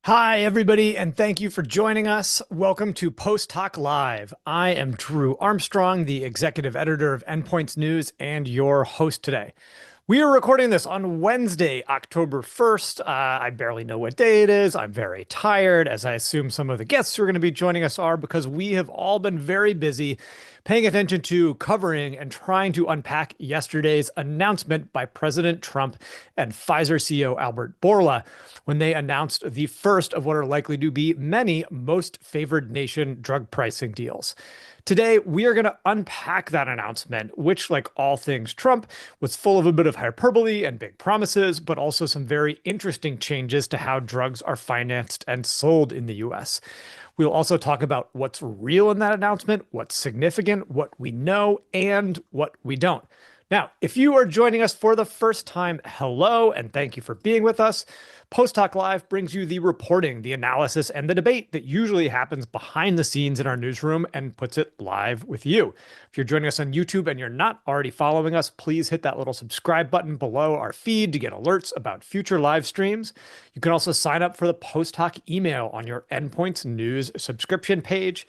Hi, everybody, and thank you for joining us. Welcome to Post Talk Live. I am Drew Armstrong, the executive editor of Endpoints News and your host today. We are recording this on Wednesday, October 1st. I barely know what day it is. I'm very tired, as I assume some of the guests who are going to be joining us are, because we have all been very busy paying attention to, covering, and trying to unpack yesterday's announcement by President Trump and Pfizer CEO Albert Bourla when they announced the first of what are likely to be many most favored nation drug pricing deals. Today, we are going to unpack that announcement, which, like all things Trump, was full of a bit of hyperbole and big promises, but also some very interesting changes to how drugs are financed and sold in the US. We'll also talk about what's real in that announcement, what's significant, what we know, and what we don't. Now, if you are joining us for the first time, hello, and thank you for being with us. Post Talk Live brings you the reporting, the analysis, and the debate that usually happens behind the scenes in our newsroom and puts it live with you. If you're joining us on YouTube and you're not already following us, please hit that little subscribe button below our feed to get alerts about future live streams. You can also sign up for the Post Talk email on your Endpoints News subscription page.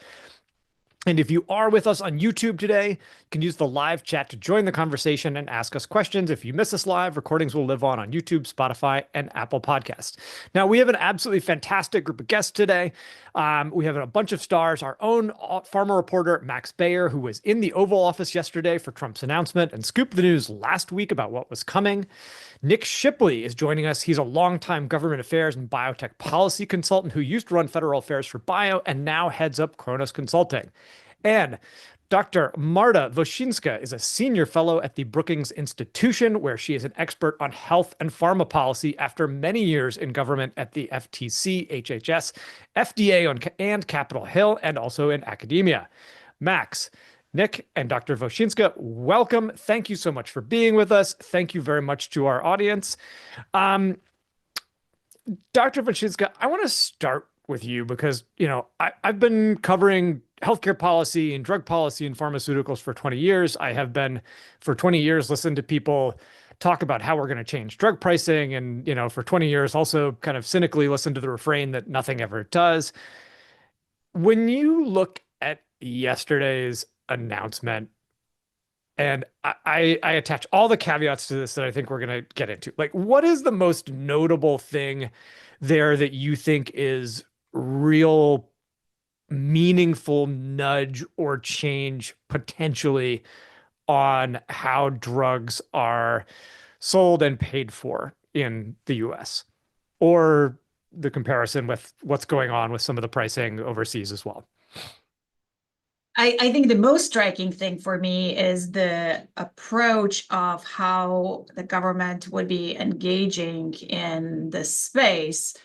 And if you are with us on YouTube today, you can use the live chat to join the conversation and ask us questions. If you miss us live, recordings will live on YouTube, Spotify, and Apple Podcasts. Now, we have an absolutely fantastic group of guests today. We have a bunch of stars. Our own pharma reporter, Max Bayer, who was in the Oval Office yesterday for Trump's announcement and scooped the news last week about what was coming. Nick Shipley is joining us. He's a longtime government affairs and biotech policy consultant who used to run federal affairs for Bio and now heads up Kronos Consulting. And Dr. Marta Voshinska is a senior fellow at the Brookings Institution, where she is an expert on health and pharma policy after many years in government at the FTC, HHS, FDA, and Capitol Hill, and also in academia. Max, Nick, and Dr. Voshinska, welcome. Thank you so much for being with us. Thank you very much to our audience. Dr. Voshinska, I want to start with you because, I've been covering healthcare policy and drug policy and pharmaceuticals for 20 years. I have been, for 20 years, listened to people talk about how we're going to change drug pricing. And, for 20 years, also kind of cynically listened to the refrain that nothing ever does. When you look at yesterday's announcement, and I attach all the caveats to this that I think we're going to get into, like, what is the most notable thing there that you think is real meaningful nudge or change potentially on how drugs are sold and paid for in the US, or the comparison with what's going on with some of the pricing overseas as well? I think the most striking thing for me is the approach of how the government would be engaging in this space,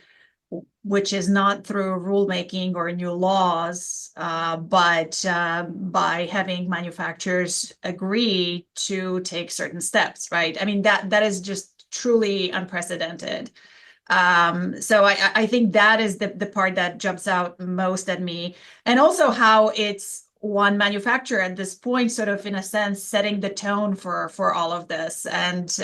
which is not through rulemaking or new laws, but by having manufacturers agree to take certain steps, right? I mean, that is just truly unprecedented. So I think that is the part that jumps out most at me. And also how it's one manufacturer at this point, sort of in a sense, setting the tone for all of this, and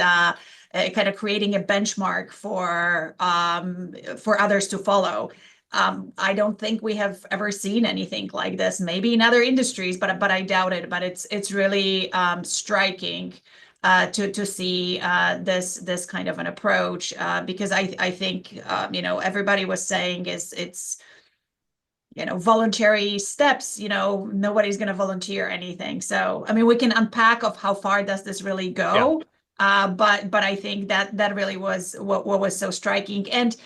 kind of creating a benchmark for others to follow. I don't think we have ever seen anything like this. Maybe in other industries, but I doubt it. But it's really striking to see this kind of an approach, because I think everybody was saying it's voluntary steps. Nobody's going to volunteer anything. So I mean, we can unpack of how far does this really go. Yeah. But I think that really was what was so striking. And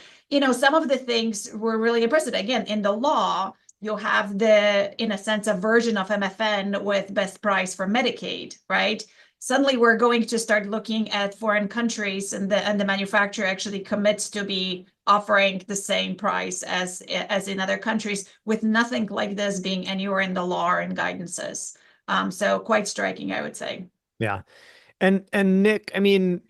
some of the things were really impressive. Again, in the law, you'll have in a sense, a version of MFN with best price for Medicaid, right? Suddenly we're going to start looking at foreign countries, and the manufacturer actually commits to be offering the same price as in other countries, with nothing like this being anywhere in the law or in guidances. So quite striking, I would say. Yeah. And Nick, I mean,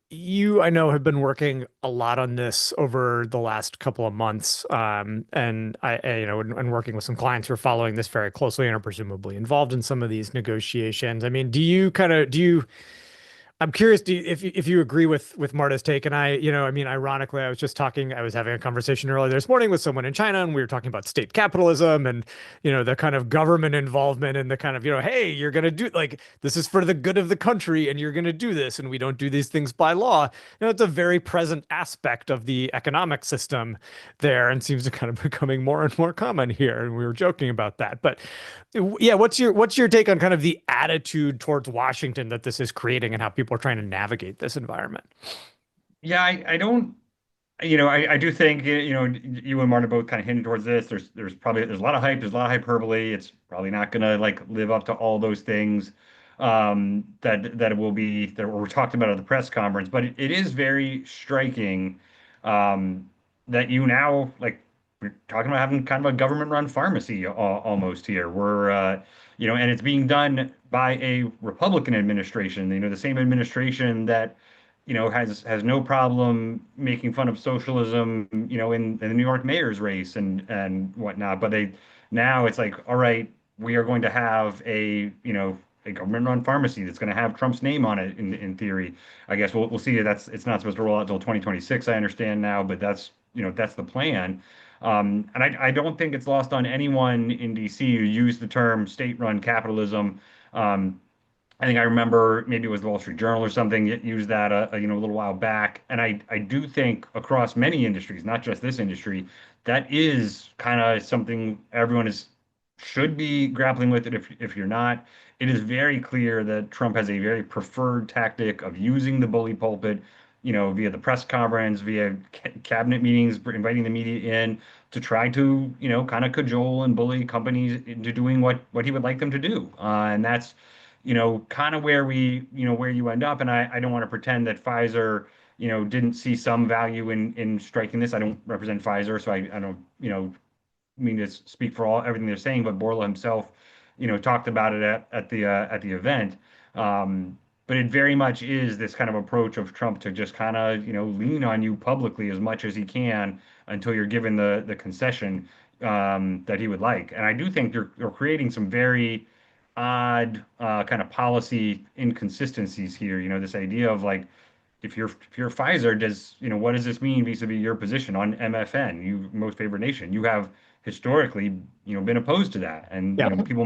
you, I know, have been working a lot on this over the last couple of months. And and working with some clients who are following this very closely and are presumably involved in some of these negotiations. I mean, I'm curious if you agree with Marta's take. And I mean, ironically, I was having a conversation earlier this morning with someone in China, and we were talking about state capitalism and, the kind of government involvement and the kind of, hey, you're going to do like this is for the good of the country and you're going to do this and we don't do these things by law. It's a very present aspect of the economic system there and seems to kind of becoming more and more common here. And we were joking about that. But yeah, what's your take on kind of the attitude towards Washington that this is creating and how people are trying to navigate this environment? Yeah, I don't, I do think, you and Martin both kind of hinting towards this. There's a lot of hype, there's a lot of hyperbole. It's probably not gonna like live up to all those things that it will be that were talked about at the press conference. But it is very striking that you now like we're talking about having kind of a government-run pharmacy almost here. And it's being done by a Republican administration. The same administration that has no problem making fun of socialism, in the New York mayor's race and whatnot. But now it's like, all right, we are going to have a government-run pharmacy that's going to have Trump's name on it in theory. I guess we'll see. It's not supposed to roll out until 2026, I understand now, but that's the plan. And I don't think it's lost on anyone in DC who used the term state-run capitalism. I think I remember maybe it was the Wall Street Journal or something used that a little while back. And I do think across many industries, not just this industry, that is kind of something everyone is should be grappling with it. If you're not, it is very clear that Trump has a very preferred tactic of using the bully pulpit, via the press conference, via cabinet meetings, inviting the media in to try to, kind of cajole and bully companies into doing what he would like them to do. And that's kind of where you end up. And I don't want to pretend that Pfizer, didn't see some value in striking this. I don't represent Pfizer, so I don't, mean to speak for everything they're saying, but Borla himself, talked about it at the event. But it very much is this kind of approach of Trump to just kind of, lean on you publicly as much as he can until you're given the concession that he would like. And I do think you're creating some very odd kind of policy inconsistencies here. This idea of like, if you're Pfizer, what does this mean vis-a-vis your position on MFN, you most favored nation? You have historically, been opposed to that, and Yeah. people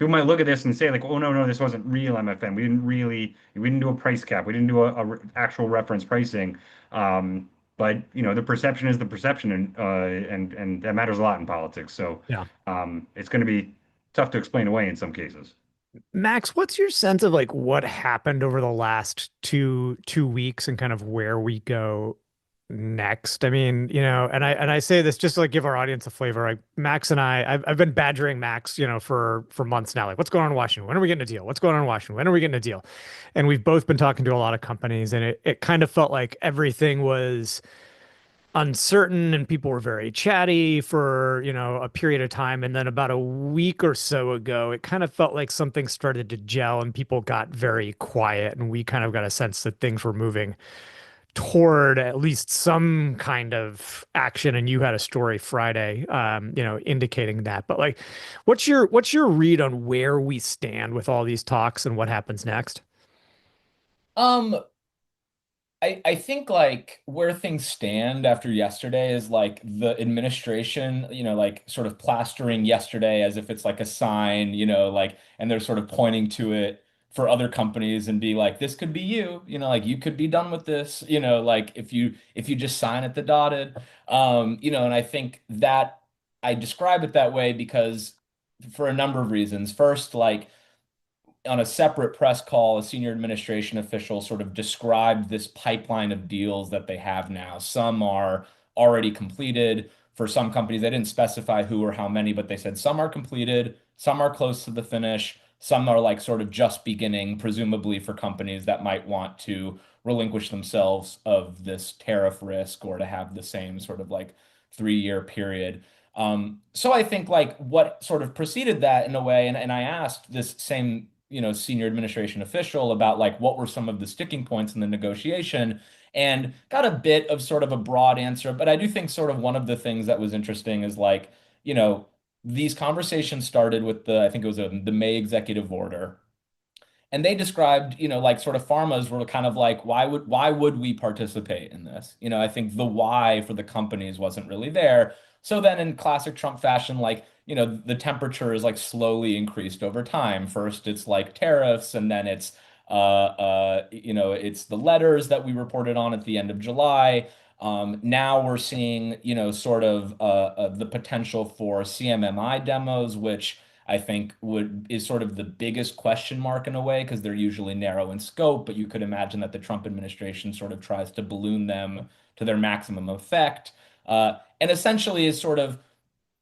might look at this and say like, oh no, this wasn't real MFN. We didn't do a price cap. We didn't do a actual reference pricing. But the perception is the perception, and that matters a lot in politics. So Yeah. it's going to be tough to explain away in some cases. Max, what's your sense of like what happened over the last two weeks and kind of where we go next? I mean, and I say this just to like give our audience a flavor. Like Max and I've been badgering Max, for months now. Like, what's going on in Washington? When are we getting a deal? What's going on in Washington? When are we getting a deal? And we've both been talking to a lot of companies, and it kind of felt like everything was uncertain and people were very chatty for, a period of time. And then about a week or so ago, it kind of felt like something started to gel and people got very quiet. And we kind of got a sense that things were moving toward at least some kind of action. And you had a story Friday, indicating that. But like, what's your read on where we stand with all these talks and what happens next? Um, I think like where things stand after yesterday is like the administration, like sort of plastering yesterday as if it's like a sign, like, and they're sort of pointing to it for other companies and be like, this could be you, like you could be done with this, like if you just sign at the dotted, and I think that I describe it that way because for a number of reasons. First, like on a separate press call, a senior administration official sort of described this pipeline of deals that they have now. Some are already completed. For some companies, they didn't specify who or how many, but they said some are completed, some are close to the finish, some are like sort of just beginning, presumably for companies that might want to relinquish themselves of this tariff risk or to have the same sort of like 3-year period. So I think like what sort of preceded that in a way, and I asked this same senior administration official about like what were some of the sticking points in the negotiation and got a bit of sort of a broad answer. But I do think sort of one of the things that was interesting is like, these conversations started with I think it was the May executive order. And they described, like sort of pharmas were kind of like, why would we participate in this? I think the why for the companies wasn't really there. So then in classic Trump fashion, like, the temperature is like slowly increased over time. First, it's like tariffs, and then it's the letters that we reported on at the end of July. Now we're seeing, sort of the potential for CMMI demos, which I think is sort of the biggest question mark in a way, because they're usually narrow in scope, but you could imagine that the Trump administration sort of tries to balloon them to their maximum effect. And essentially is sort of,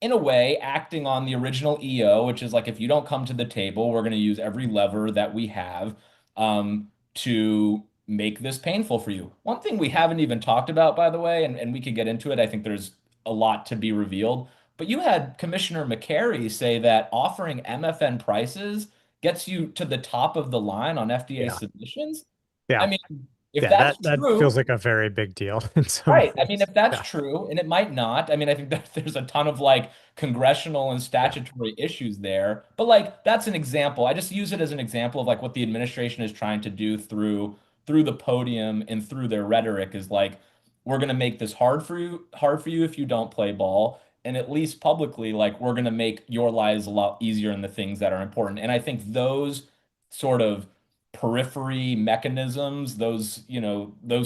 in a way, acting on the original EO, which is like, if you don't come to the table, we're going to use every lever that we have to make this painful for you. One thing we haven't even talked about, by the way, and we could get into it, I think there's a lot to be revealed, but you had Commissioner McCary say that offering MFN prices gets you to the top of the line on FDA submissions. Yeah. I mean, if Yeah, that's that true, feels like a very big deal in some right. I ways. mean, if that's Yeah. true, and it might not, I mean, I think that there's a ton of like congressional and statutory issues there, but like that's an example. I just use it as an example of like what the administration is trying to do through the podium and through their rhetoric is like, we're going to make this hard for you if you don't play ball. And at least publicly, like, we're going to make your lives a lot easier in the things that are important. And I think those sort of periphery mechanisms, those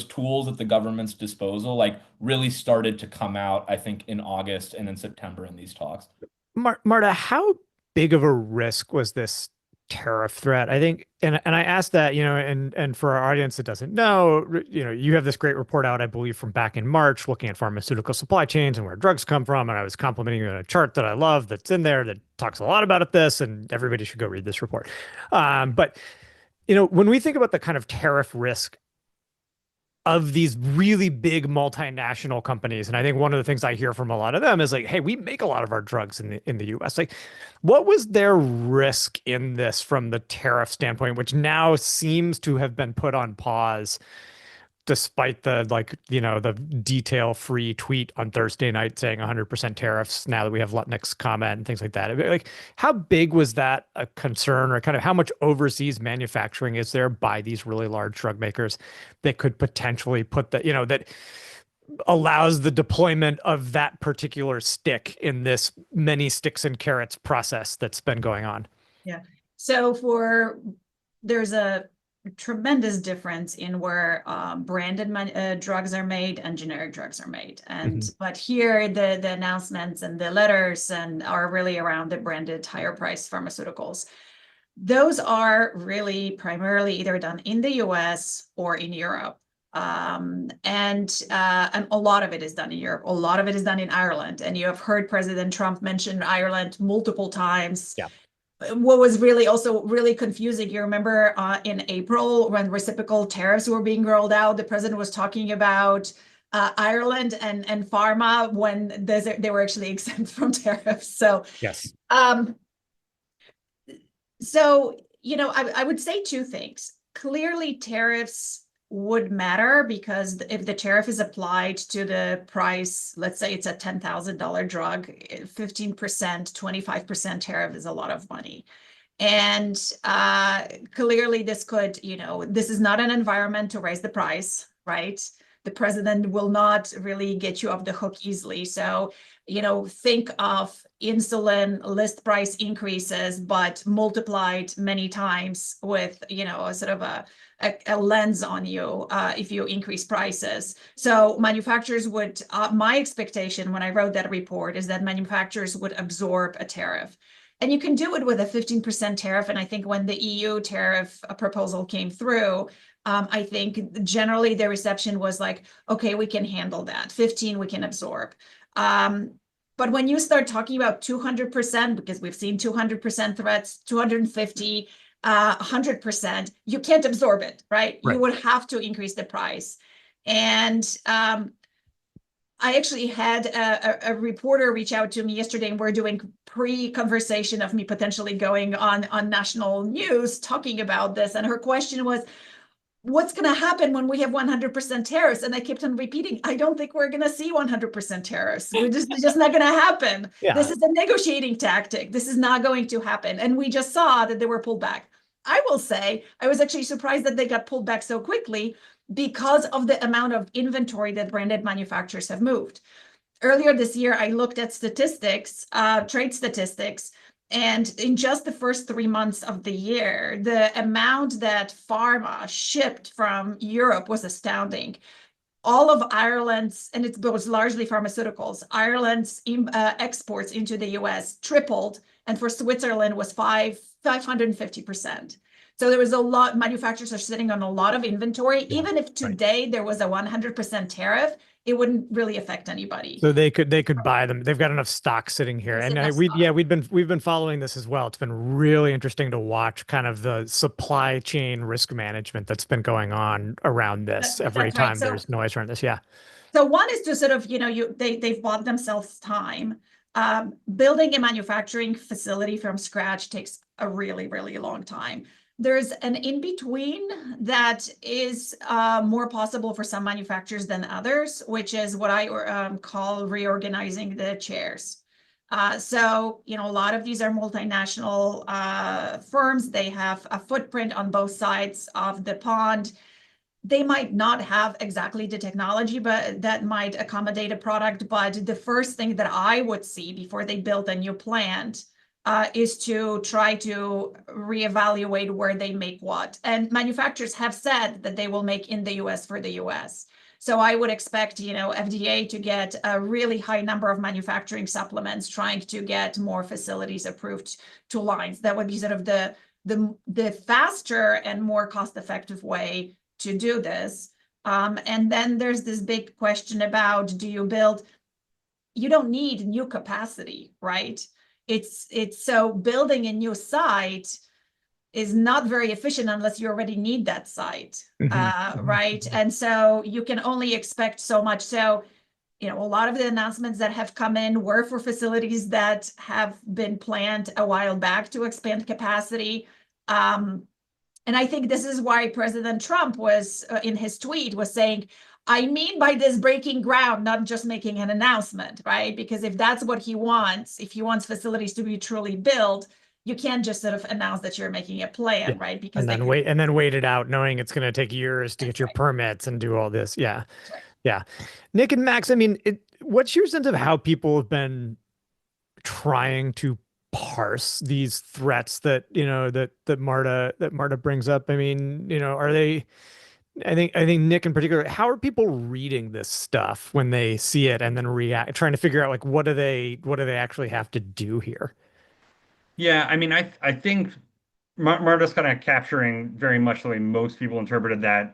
tools at the government's disposal, like really started to come out, I think, in August and in September in these talks. Marta, how big of a risk was this tariff threat? I think, and I asked that, and for our audience that doesn't know, you have this great report out, I believe, from back in March, looking at pharmaceutical supply chains and where drugs come from. And I was complimenting you on a chart that I love that's in there that talks a lot about this, and everybody should go read this report. But when we think about the kind of tariff risk of these really big multinational companies, and I think one of the things I hear from a lot of them is like, hey, we make a lot of our drugs in the US. Like, what was their risk in this from the tariff standpoint, which now seems to have been put on pause despite the the detail-free tweet on Thursday night saying 100% tariffs now that we have Lutnick's comment and things like that. Like, how big was that a concern, or kind of how much overseas manufacturing is there by these really large drug makers that could potentially put that allows the deployment of that particular stick in this many sticks and carrots process that's been going on? Yeah. So there's a tremendous difference in where branded drugs are made and generic drugs are made. And but here the announcements and the letters are really around the branded higher priced pharmaceuticals. Those are really primarily either done in the US or in Europe. And a lot of it is done in Europe. A lot of it is done in Ireland. And you have heard President Trump mention Ireland multiple times. Yeah. What was really also really confusing, you remember in April when reciprocal tariffs were being rolled out, the president was talking about Ireland and pharma when they were actually exempt from tariffs. So yes. So, I would say two things. Clearly, tariffs would matter because if the tariff is applied to the price, let's say it's a $10,000 drug, 15%, 25% tariff is a lot of money. And clearly this could, this is not an environment to raise the price, right? The president will not really get you off the hook easily. So, think of insulin list price increases, but multiplied many times with, a sort of a lens on you if you increase prices. So manufacturers would, my expectation when I wrote that report is that manufacturers would absorb a tariff. And you can do it with a 15% tariff. And I think when the EU tariff proposal came through, I think generally the reception was like, okay, we can handle that. 15 we can absorb. But when you start talking about 200%, because we've seen 200% threats, 250, 100%, you can't absorb it, right? You would have to increase the price. And I actually had a reporter reach out to me yesterday, and we're doing pre-conversation of me potentially going on national news talking about this. And her question was, what's going to happen when we have 100% tariffs? And I kept on repeating, I don't think we're going to see 100% tariffs. It's just not going to happen. Yeah. This is a negotiating tactic. This is not going to happen. And we just saw that they were pulled back. I will say I was actually surprised that they got pulled back so quickly because of the amount of inventory that branded manufacturers have moved. Earlier this year, I looked at statistics, trade statistics, and in just the first 3 months of the year, the amount that pharma shipped from Europe was astounding. All of Ireland's, and it was largely pharmaceuticals, Ireland's exports into the US tripled, and for Switzerland was 550%. So there was a lot, manufacturers are sitting on a lot of inventory. Yeah, Even if today there was a 100% tariff, it wouldn't really affect anybody. So they could buy them. They've got enough stock sitting here. There's And enough we've been following this as well. It's been really interesting to watch kind of the supply chain risk management that's been going on around this every That's right. time there's noise around this. Yeah. So one is to sort of, they've bought themselves time. Building a manufacturing facility from scratch takes a really, really long time. There's an in-between that is more possible for some manufacturers than others, which is what I call reorganizing the chairs. So, a lot of these are multinational firms. They have a footprint on both sides of the pond. They might not have exactly the technology, but that might accommodate a product. But the first thing that I would see before they build a new plant is to try to reevaluate where they make what. And manufacturers have said that they will make in the US for the US. So I would expect, FDA to get a really high number of manufacturing supplements, trying to get more facilities approved to lines. That would be sort of the faster and more cost-effective way to do this. And then there's this big question about, you don't need new capacity, right? It's so building a new site is not very efficient unless you already need that site, right? And so you can only expect so much. So, a lot of the announcements that have come in were for facilities that have been planned a while back to expand capacity. And I think this is why President Trump was, in his tweet, was saying, I mean by this breaking ground, not just making an announcement, right? Because if that's what he wants, if he wants facilities to be truly built, you can't just sort of announce that you're making a plan, right? Because and then wait it out, knowing it's going to take years to get your permits and do all this. Yeah. Right. Yeah. Nick and Max, I mean, what's your sense of how people have been trying to parse these threats that, that Marta brings up? I mean, are they, I think Nick in particular, how are people reading this stuff when they see it and then trying to figure out like what do they actually have to do here? Yeah, I mean, I think Marta's kind of capturing very much the way most people interpreted that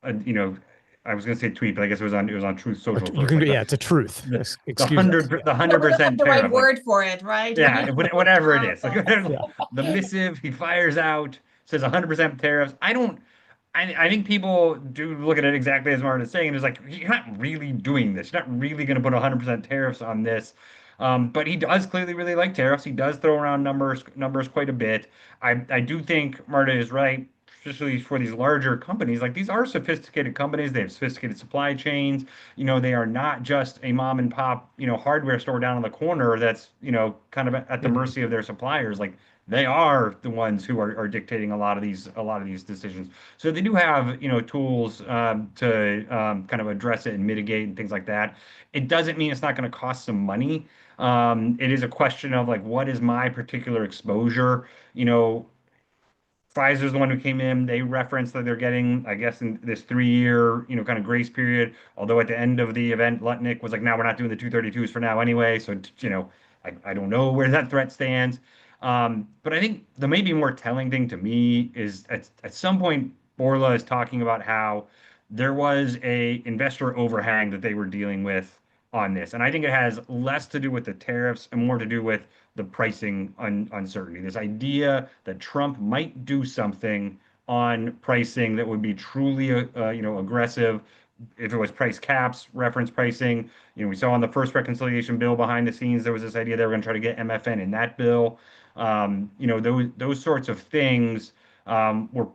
I was going to say tweet, but I guess it was on Truth Social You first. can, Like yeah, it's a truth. the Excuse us. 100% the right tariff. word for it, right? Yeah, whatever it is. Like, Yeah. the missive he fires out says 100% tariffs. I think people do look at it exactly as Martin is saying. It's like, you're not really doing this. You're not really going to put 100% tariffs on this. But he does clearly really like tariffs. He does throw around numbers quite a bit. I do think Marta is right, especially for these larger companies. Like, these are sophisticated companies. They have sophisticated supply chains. They are not just a mom and pop, hardware store down on the corner that's, kind of at the mercy of their suppliers. Like, they are the ones who are dictating a lot of these decisions. So they do have, tools to kind of address it and mitigate and things like that. It doesn't mean it's not going to cost some money. It is a question of like, what is my particular exposure? Pfizer's the one who came in. They referenced that they're getting, I guess, in this 3-year, kind of grace period. Although at the end of the event, Lutnick was like, "Now we're not doing the 232s for now anyway." So, I don't know where that threat stands. But I think the maybe more telling thing to me is at some point, Borla is talking about how there was a investor overhang that they were dealing with on this. And I think it has less to do with the tariffs and more to do with the pricing uncertainty. This idea that Trump might do something on pricing that would be truly, aggressive. If it was price caps, reference pricing, we saw on the first reconciliation bill behind the scenes, there was this idea they were going to try to get MFN in that bill. Those sorts of things were,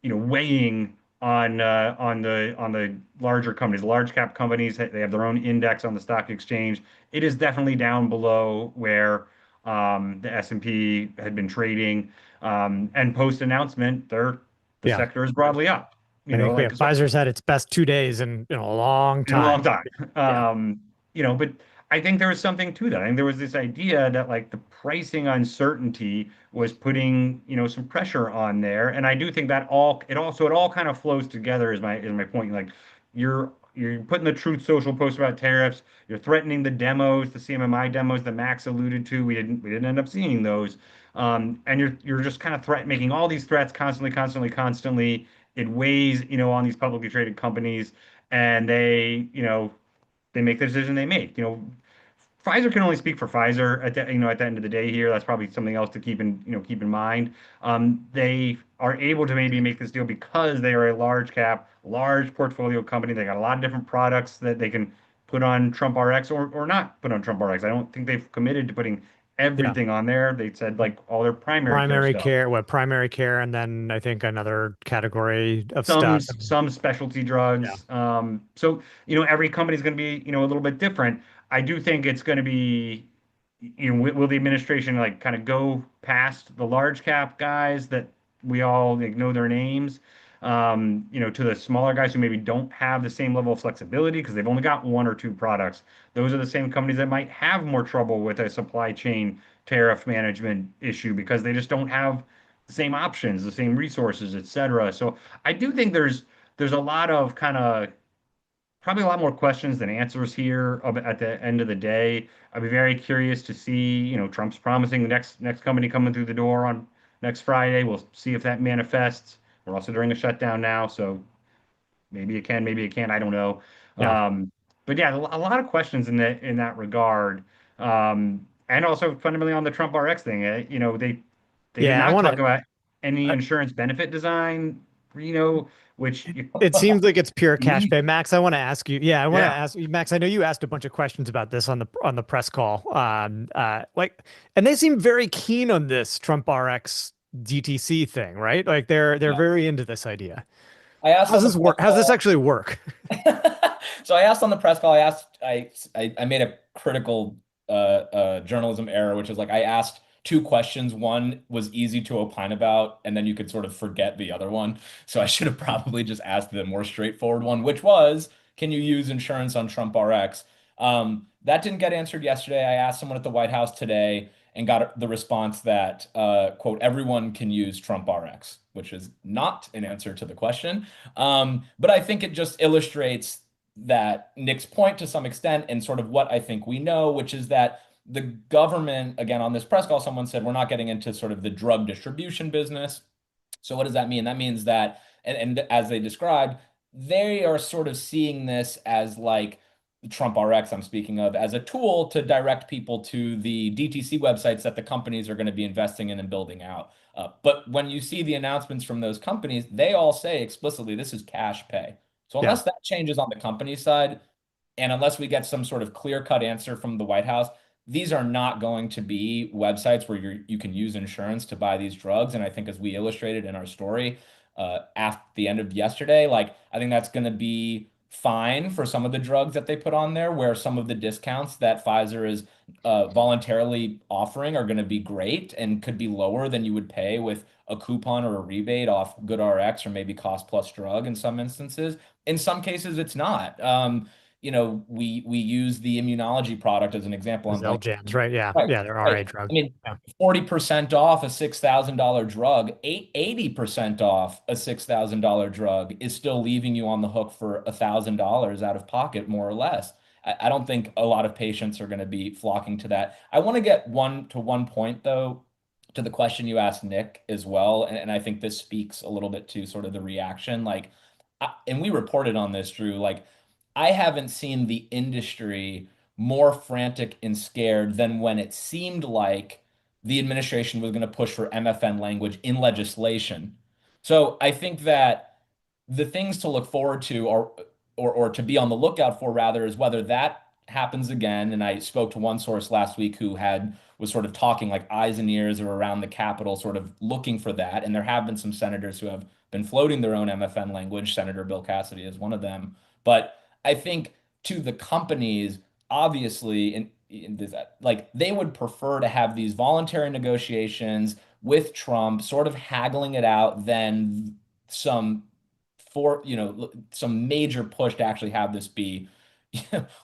weighing on the larger companies, large cap companies. They have their own index on the stock exchange. It is definitely down below where the S&P had been trading. And post announcement, the Yeah. sector is broadly up. I think Like so Pfizer's had its best 2 days in a long in a long time. time. Yeah. But I think there was something to that. I think there was this idea that like the pricing uncertainty was putting, some pressure on there. And I do think that it all kind of flows together is my point. Like you're putting the Truth Social post about tariffs, you're threatening the demos, the CMMI demos that Max alluded to. We didn't end up seeing those. And you're just kind of making all these threats constantly, constantly, constantly. It weighs, on these publicly traded companies and they make the decision they make. Pfizer can only speak for Pfizer at the end of the day here. That's probably something else to keep in mind. They are able to maybe make this deal because they are a large cap, large portfolio company. They got a lot of different products that they can put on TrumpRx or not put on TrumpRx. I don't think they've committed to putting Yeah. everything on there. They said like all their primary care stuff. Primary care, and then I think another category of some stuff. some specialty Yeah. drugs. So every company is going to be a little bit different. I do think it's going to be, will the administration like kind of go past the large cap guys that we all like, know their names, to the smaller guys who maybe don't have the same level of flexibility because they've only got one or two products. Those are the same companies that might have more trouble with a supply chain tariff management issue because they just don't have the same options, the same resources, et cetera. So I do think there's a lot of kind of probably a lot more questions than answers here at the end of the day. I'd be very curious to see, Trump's promising the next company coming through the door on next Friday. We'll see if that manifests. We're also during a shutdown now, so maybe it can, maybe it can't. I don't know. Yeah. But yeah, a lot of questions in that regard. And also fundamentally on the Trump RX thing, they did Yeah. not talk about any I, insurance benefit design, which it seems like it's pure cash me, pay. Max, I want to ask you. Yeah, I want to yeah. ask you, Max. I know you asked a bunch of questions about this on the press call. And they seem very keen on this Trump RX DTC thing, right? Like they're Yeah. very into this idea. I asked How's on the this press work? How's this call. actually work? So I asked on the press call, I made a critical journalism error, which is like I asked two questions. One was easy to opine about, and then you could sort of forget the other one. So I should have probably just asked the more straightforward one, which was, can you use insurance on Trump RX? That didn't get answered yesterday. I asked someone at the White House today and got the response that, quote, everyone can use Trump RX, which is not an answer to the question. But I think it just illustrates that Nick's point to some extent and sort of what I think we know, which is that the government, again, on this press call, someone said, we're not getting into sort of the drug distribution business. So what does that mean? That means that, and as they described, they are sort of seeing this as like Trump RX, I'm speaking of, as a tool to direct people to the DTC websites that the companies are going to be investing in and building out. But when you see the announcements from those companies, they all say explicitly, this is cash pay. So Yeah. unless that changes on the company side, and unless we get some sort of clear-cut answer from the White House, these are not going to be websites where you can use insurance to buy these drugs. And I think as we illustrated in our story at the end of yesterday, like I think that's going to be fine for some of the drugs that they put on there, where some of the discounts that Pfizer is voluntarily offering are going to be great and could be lower than you would pay with a coupon or a rebate off GoodRx or maybe cost plus drug in some instances. In some cases, it's not. We use the immunology product as an example. I'm like, Xeljan's, right? Yeah. right, Yeah, they're RA right. drug. I mean, Yeah. 40% off a $6,000 drug, 80% off a $6,000 drug is still leaving you on the hook for $1,000 out of pocket, more or less. I don't think a lot of patients are going to be flocking to that. I want to get one point, though, to the question you asked Nick as well. And I think this speaks a little bit to sort of the reaction. Like, and we reported on this, Drew, like, I haven't seen the industry more frantic and scared than when it seemed like the administration was going to push for MFN language in legislation. So I think that the things to look forward to or to be on the lookout for rather is whether that happens again. And I spoke to one source last week who was sort of talking like eyes and ears or around the Capitol, sort of looking for that. And there have been some senators who have been floating their own MFN language. Senator Bill Cassidy is one of them. But I think to the companies, obviously, in this, like they would prefer to have these voluntary negotiations with Trump, sort of haggling it out, then some some major push to actually have this be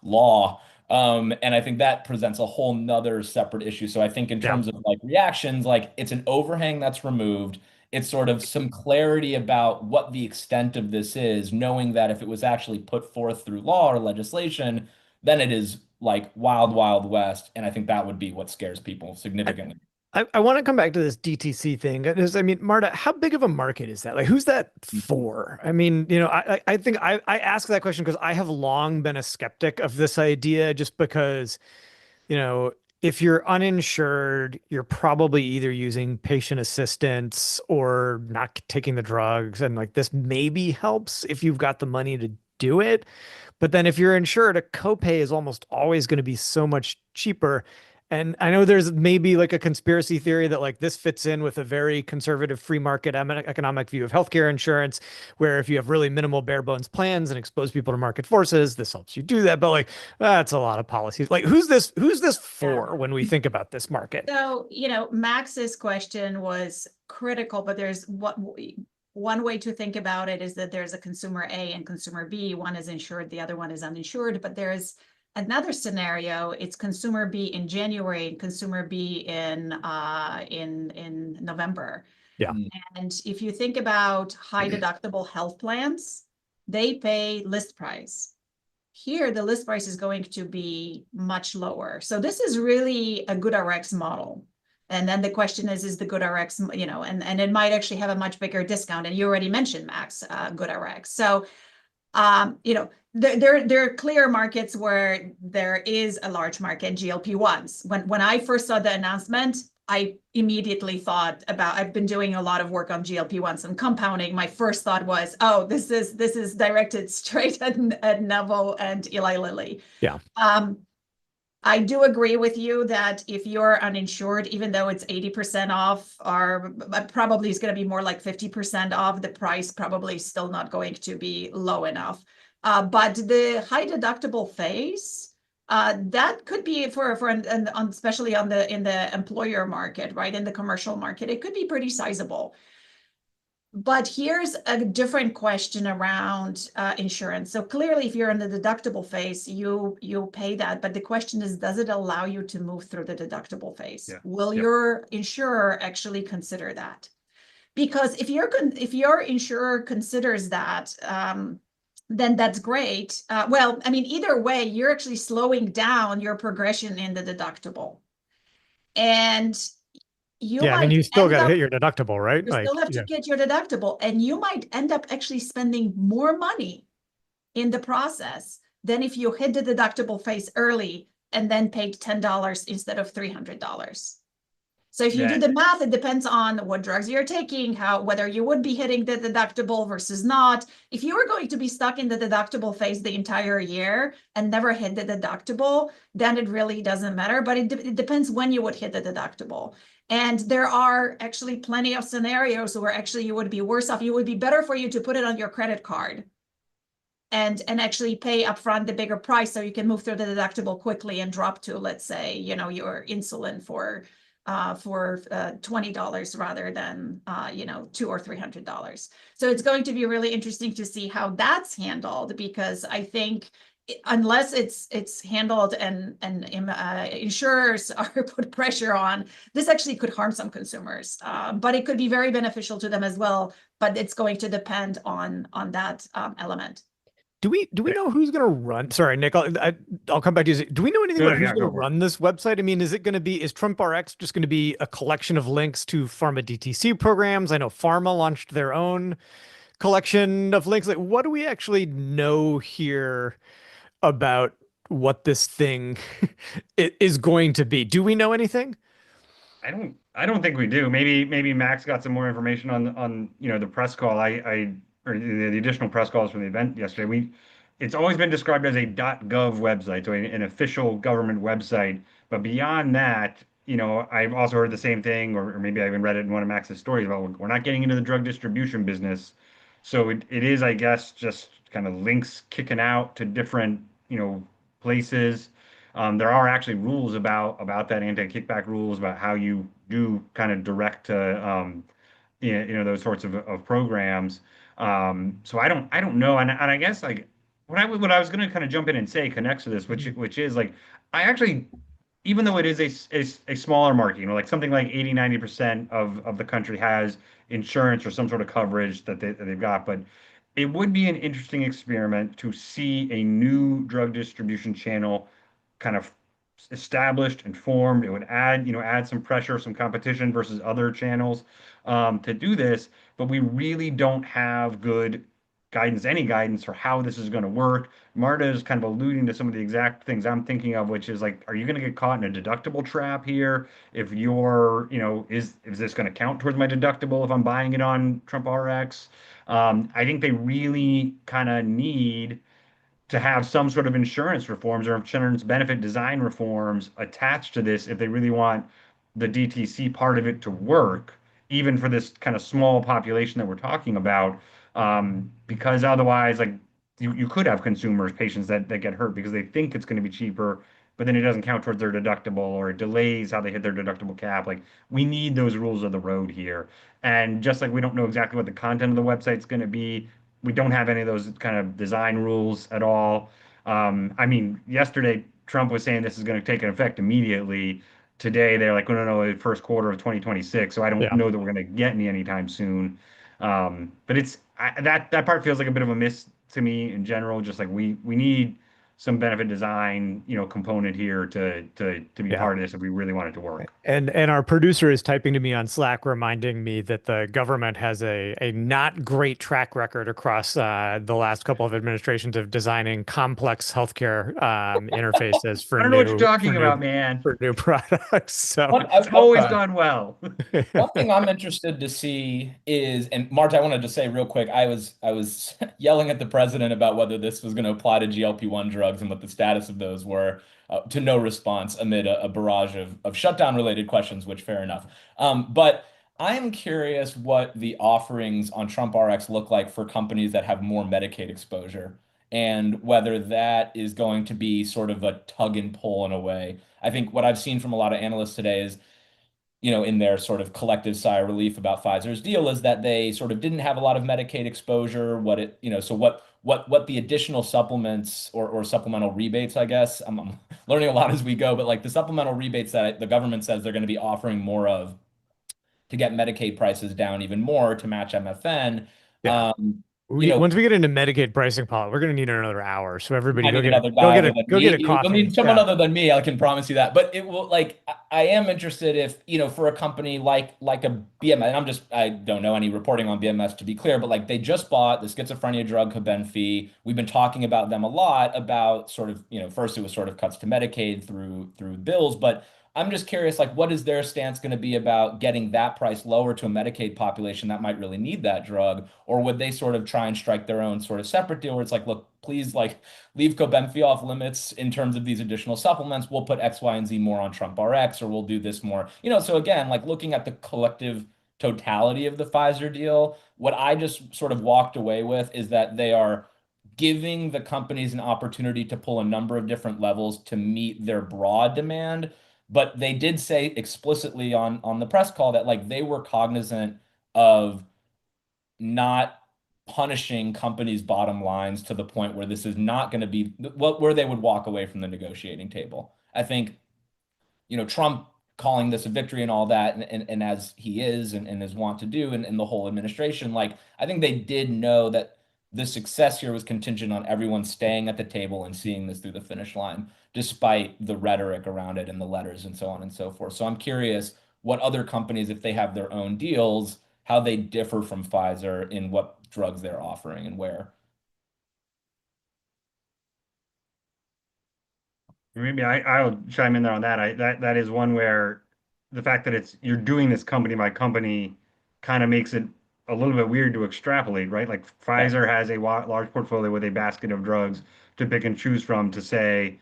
law. And I think that presents a whole nother separate issue. So I think in Yeah. terms of like reactions, like it's an overhang that's removed. It's sort of some clarity about what the extent of this is, knowing that if it was actually put forth through law or legislation, then it is like wild, wild west. And I think that would be what scares people significantly. I want to come back to this DTC thing. I mean, Marta, how big of a market is that? Like, who's that for? I mean, I think I ask that question because I have long been a skeptic of this idea, just because, if you're uninsured, you're probably either using patient assistance or not taking the drugs. And like this maybe helps if you've got the money to do it. But then if you're insured, a copay is almost always going to be so much cheaper. And I know there's maybe like a conspiracy theory that like this fits in with a very conservative free market economic view of healthcare insurance, where if you have really minimal bare bones plans and expose people to market forces, this helps you do that. But like, that's a lot of policies. Like, who's this for when we think about this market? So, Max's question was critical, but there's one way to think about it is that there's a consumer A and consumer B. One is insured, the other one is uninsured, but there's another scenario. It's consumer B in January and consumer B in November. Yeah. And if you think about high deductible health plans, they pay list price. Here, the list price is going to be much lower. So this is really a GoodRx model. And then the question is the GoodRx, and it might actually have a much bigger discount. And you already mentioned, Max, GoodRx. So, there are clear markets where there is a large market, GLP-1s. When I first saw the announcement, I immediately thought about, I've been doing a lot of work on GLP-1s and compounding. My first thought was, oh, this is directed straight at Neville and Eli Lilly. Yeah. I do agree with you that if you're uninsured, even though it's 80% off, or probably is going to be more like 50% off, the price probably still not going to be low enough. But the high deductible phase, that could be especially in the employer market, right? In the commercial market, it could be pretty sizable. But here's a different question around insurance. So clearly, if you're in the deductible phase, you pay that. But the question is, does it allow you to move through the deductible phase? Yeah. Will your insurer actually consider that? Because if your insurer considers that, then that's great. Well, I mean, either way, you're actually slowing down your progression in the deductible. And I mean, you still got to hit your deductible, right? You still have to get your deductible, and you might end up actually spending more money in the process than if you hit the deductible phase early and then paid $10 instead of $300. So if you do the math, it depends on what drugs you're taking, whether you would be hitting the deductible versus not. If you were going to be stuck in the deductible phase the entire year and never hit the deductible, then it really doesn't matter. But it depends when you would hit the deductible. And there are actually plenty of scenarios where actually you would be worse off. It would be better for you to put it on your credit card and actually pay upfront the bigger price so you can move through the deductible quickly and drop to, let's say, your insulin for $20 rather than $200 or $300. So it's going to be really interesting to see how that's handled, because I think unless it's handled and insurers are put pressure on, this actually could harm some consumers, but it could be very beneficial to them as well. But it's going to depend on that element. Do we know who's going to run? Sorry, Nick, I'll come back to you. Do we know anything about who's going to run this website? I mean, is TrumpRx just going to be a collection of links to pharma DTC programs? I know Pharma launched their own collection of links. Like, what do we actually know here about what this thing is going to be? Do we know anything? I don't think we do. Maybe Max got some more information on the press call. Or the additional press calls from the event yesterday. It's always been described as a .gov website, so an official government website. But beyond that, I've also heard the same thing, or maybe I even read it in one of Max's stories about we're not getting into the drug distribution business. So it is, I guess, just kind of links kicking out to different, places. There are actually rules about that, anti-kickback rules about how you do kind of direct to those sorts of programs. So I don't know, and I guess like what I was going to kind of jump in and say connects to this, which is like I actually, even though it is a smaller market, like something like 80-90% of the country has insurance or some sort of coverage that they've got, but it would be an interesting experiment to see a new drug distribution channel kind of established and formed. It would add some pressure, some competition versus other channels to do this. But we really don't have good guidance, any guidance for how this is going to work. Marta is kind of alluding to some of the exact things I'm thinking of, which is like, are you going to get caught in a deductible trap here? If you're, is this going to count towards my deductible if I'm buying it on TrumpRx? I think they really kind of need to have some sort of insurance reforms or insurance benefit design reforms attached to this if they really want the DTC part of it to work, even for this kind of small population that we're talking about. Because otherwise, like you could have consumers, patients that get hurt because they think it's going to be cheaper, but then it doesn't count towards their deductible or it delays how they hit their deductible cap. Like we need those rules of the road here. And just like we don't know exactly what the content of the website's going to be, we don't have any of those kind of design rules at all. I mean, yesterday Trump was saying this is going to take an effect immediately. Today they're like, no, no, no, first quarter of 2026. So I don't Yeah. know that we're going to get any anytime soon. But that part feels like a bit of a miss to me in general. Just like we need some benefit design, component here to be Yeah. part of this if we really want it to work. And our producer is typing to me on Slack, reminding me that the government has a not great track record across the last couple of administrations of designing complex healthcare interfaces I don't know what you're talking about, man. for new products. So It's always gone well. One thing I'm interested to see is, and Marta, I wanted to say real quick, I was yelling at the president about whether this was going to apply to GLP-1 drugs and what the status of those were, to no response amid a barrage of shutdown related questions, which fair enough. But I am curious what the offerings on TrumpRx look like for companies that have more Medicaid exposure, and whether that is going to be sort of a tug and pull in a way. I think what I've seen from a lot of analysts today is, in their sort of collective sigh of relief about Pfizer's deal is that they sort of didn't have a lot of Medicaid exposure. So what the additional supplements or supplemental rebates, I guess, I'm learning a lot as we go, but like the supplemental rebates that the government says they're going to be offering more of to get Medicaid prices down even more to match MFN. yeah. Um, you know, Once we get into Medicaid pricing policy, we're going to need another hour. So everybody I go need get another guy other than go me. get a You'll coffee. need someone Yeah. other than me. I can promise you that. But it will I am interested if, for a company like a BMS, and I don't know any reporting on BMS to be clear, but like they just bought the schizophrenia drug Cobenfy. We've been talking about them a lot about sort of, first it was sort of cuts to Medicaid through bills, but I'm just curious, like, what is their stance going to be about getting that price lower to a Medicaid population that might really need that drug? Or would they sort of try and strike their own sort of separate deal where it's like, look, please, like, leave Cobenfy off limits in terms of these additional supplements. We'll put X, Y, and Z more on TrumpRx, or we'll do this more. So again, like looking at the collective totality of the Pfizer deal, what I just sort of walked away with is that they are giving the companies an opportunity to pull a number of different levels to meet their broad demand. But they did say explicitly on the press call that like they were cognizant of not punishing companies' bottom lines to the point where this is not going to be where they would walk away from the negotiating table. I think, Trump calling this a victory and all that, and as he is and is want to do, and the whole administration, like I think they did know that the success here was contingent on everyone staying at the table and seeing this through the finish line, despite the rhetoric around it and the letters and so on and so forth. So I'm curious what other companies, if they have their own deals, how they differ from Pfizer in what drugs they're offering and where. Maybe I'll chime in there on that. That is one where the fact that you're doing this company by company kind of makes it a little bit weird to extrapolate, right? Like Yeah. Pfizer has a large portfolio with a basket of drugs to pick and choose from to say,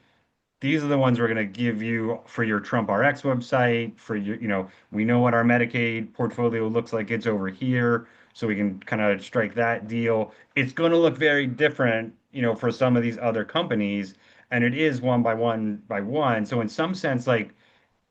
these are the ones we're going to give you for your TrumpRx website, for your, we know what our Medicaid portfolio looks like. It's over here, so we can kind of strike that deal. It's going to look very different, for some of these other companies, and it is one by one by one. So in some sense, like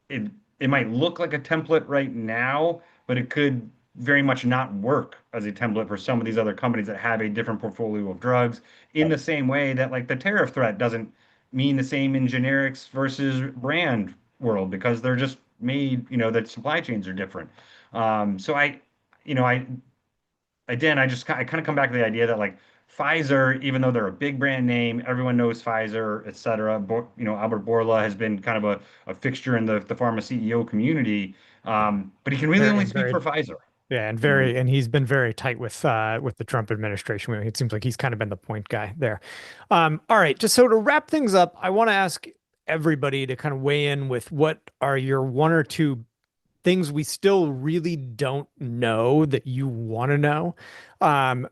it, it might look like a template right now, but it could very much not work as a template for some of these other companies that have a different portfolio of drugs, in the same way that like the tariff threat doesn't mean the same in generics versus brand world, because they're just made, the supply chains are different. So I again, I kind of come back to the idea that like Pfizer, even though they're a big brand name, everyone knows Pfizer, et cetera. Albert Bourla has been kind of a fixture in the pharma CEO community, but he can really only Very, speak very, for Pfizer. yeah, and You know? and he's been very tight with the Trump administration. It seems like he's kind of been the point guy there. All right, just so to wrap things up, I want to ask everybody to kind of weigh in with what are your one or two things we still really don't know that you want to know.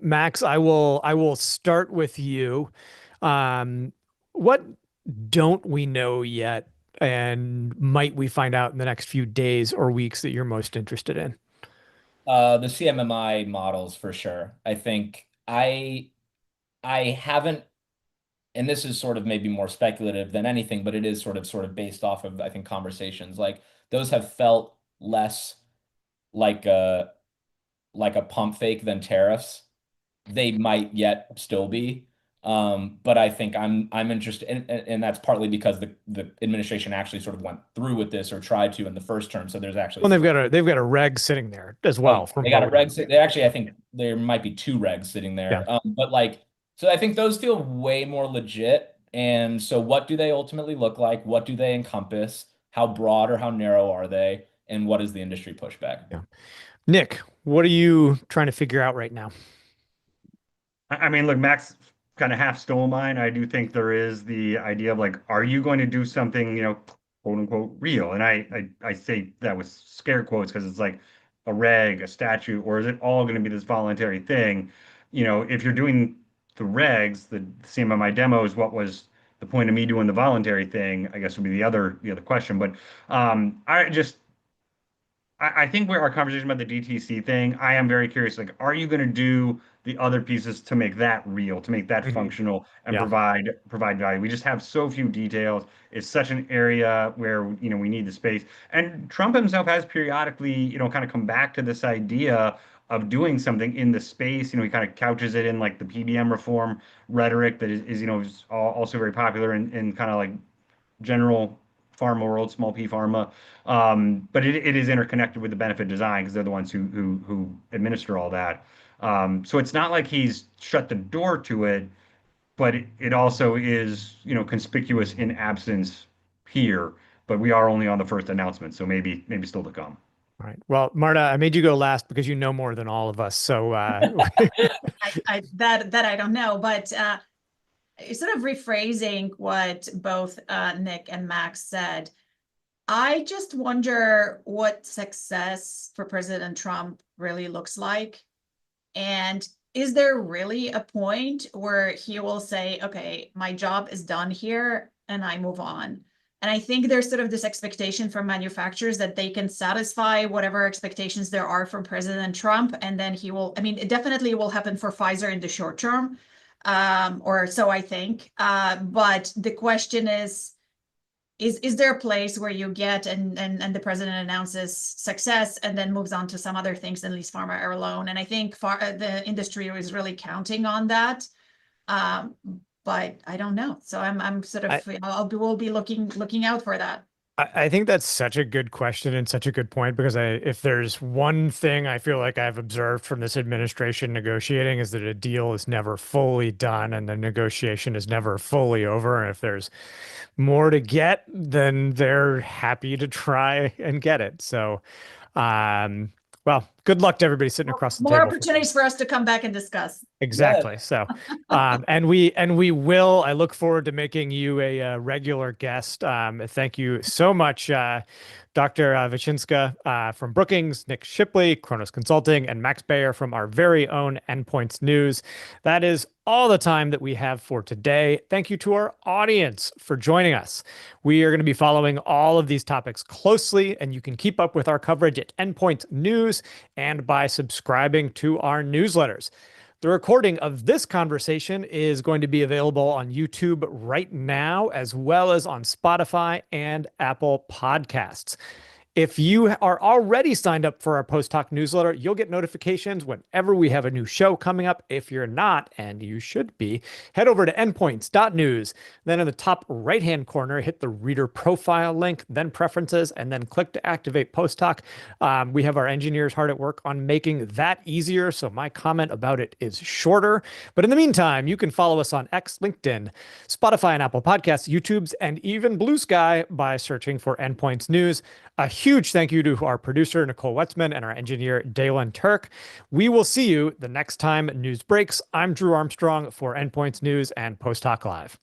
Max, I will start with you. What don't we know yet, and might we find out in the next few days or weeks that you're most interested in? The CMMI models for sure. I think I haven't, and this is sort of maybe more speculative than anything, but it is sort of based off of, I think, conversations. Like those have felt less like a pump fake than tariffs. They might yet still be. But I think I'm interested, and that's partly because the administration actually sort of went through with this or tried to in the first term. So there's actually Well, they've got a reg sitting there as well from they got a voting. reg. They actually, I think there might be two regs sitting there. Yeah. But like, so I think those feel way more legit. And so, what do they ultimately look like? What do they encompass? How broad or how narrow are they? And what is the industry pushback? Yeah. Nick, what are you trying to figure out right now? I mean, look, Max kind of half stole mine. I do think there is the idea of like, are you going to do something, quote unquote, real? And I say that with scare quotes because it's like a reg, a statute, or is it all going to be this voluntary thing? If you're doing the regs, the CMMI demos, what was the point of me doing the voluntary thing? I guess would be the other question. But I think where our conversation about the DTC thing, I am very curious. Like, are you going to do the other pieces to make that real, to make that Mhm. functional, and Yeah. provide value? We just have so few details. It's such an area where we need the space. And Trump himself has periodically kind of come back to this idea of doing something in the space. He kind of couches it in like the PBM reform rhetoric that is also very popular in kind of like general pharma world, small p pharma. But it is interconnected with the benefit design because they're the ones who administer all that. So it's not like he's shut the door to it, but it also is conspicuous in absence here. But we are only on the first announcement, so maybe still to come. All right. Well, Marta, I made you go last because you know more than all of us. So That I don't know, but sort of rephrasing what both Nick and Max said, I just wonder what success for President Trump really looks like. And is there really a point where he will say, okay, my job is done here and I move on? And I think there's sort of this expectation from manufacturers that they can satisfy whatever expectations there are from President Trump. And then he will, I mean, it definitely will happen for Pfizer in the short term, or so I think. But the question is there a place where you get and the president announces success and then moves on to some other things and leaves pharma alone? And I think the industry is really counting on that. But I don't know. So I'm sort of we'll be looking out for that. I think that's such a good question and such a good point because if there's one thing I feel like I've observed from this administration negotiating is that a deal is never fully done and the negotiation is never fully over. And if there's more to get, then they're happy to try and get it. So, well, good luck to everybody sitting across the More table. opportunities for us to come back and discuss. Exactly. Yeah. So, and we will. I look forward to making you a regular guest. Thank you so much, Dr. Vichinska from Brookings, Nick Shipley, Kronos Consulting, and Max Bayer from our very own Endpoints News. That is all the time that we have for today. Thank you to our audience for joining us. We are going to be following all of these topics closely, and you can keep up with our coverage at Endpoints News and by subscribing to our newsletters. The recording of this conversation is going to be available on YouTube right now, as well as on Spotify and Apple Podcasts. If you are already signed up for our Post Talk newsletter, you'll get notifications whenever we have a new show coming up. If you're not, and you should be, head over to endpoints.news. Then in the top right-hand corner, hit the reader profile link, then preferences, and then click to activate Post Talk. We have our engineers hard at work on making that easier, so my comment about it is shorter. But in the meantime, you can follow us on X, LinkedIn, Spotify and Apple Podcasts, YouTube's, and even Blue Sky by searching for Endpoints News. A huge thank you to our producer, Nicole Wetzman, and our engineer, Dalen Turk. We will see you the next time news breaks. I'm Drew Armstrong for Endpoints News and Post Talk Live.